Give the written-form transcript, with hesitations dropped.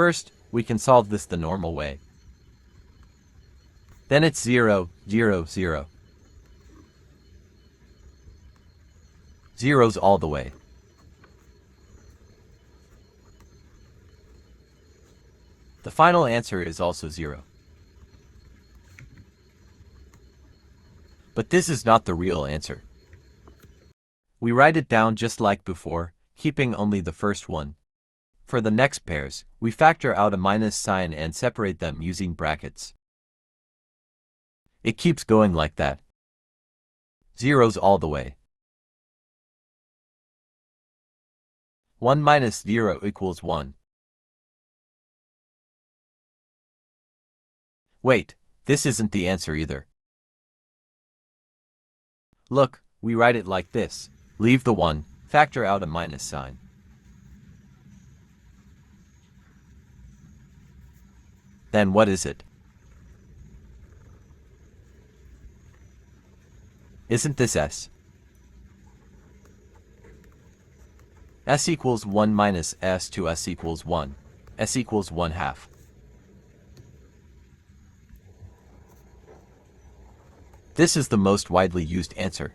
First, we can solve this the normal way. Then it's 0, 0, 0. Zeros all the way. The final answer is also 0. But this is not the real answer. We write it down just like before, keeping only the first one. For the next pairs, we factor out a minus sign and separate them using brackets. It keeps going like that. Zeros all the way. 1 minus 0 equals 1. Wait, this isn't the answer either. Look, we write it like this. Leave the 1, factor out a minus sign. Then what is it? Isn't this s? S equals 1 minus s to s equals 1. S equals 1/2. This is the most widely used answer.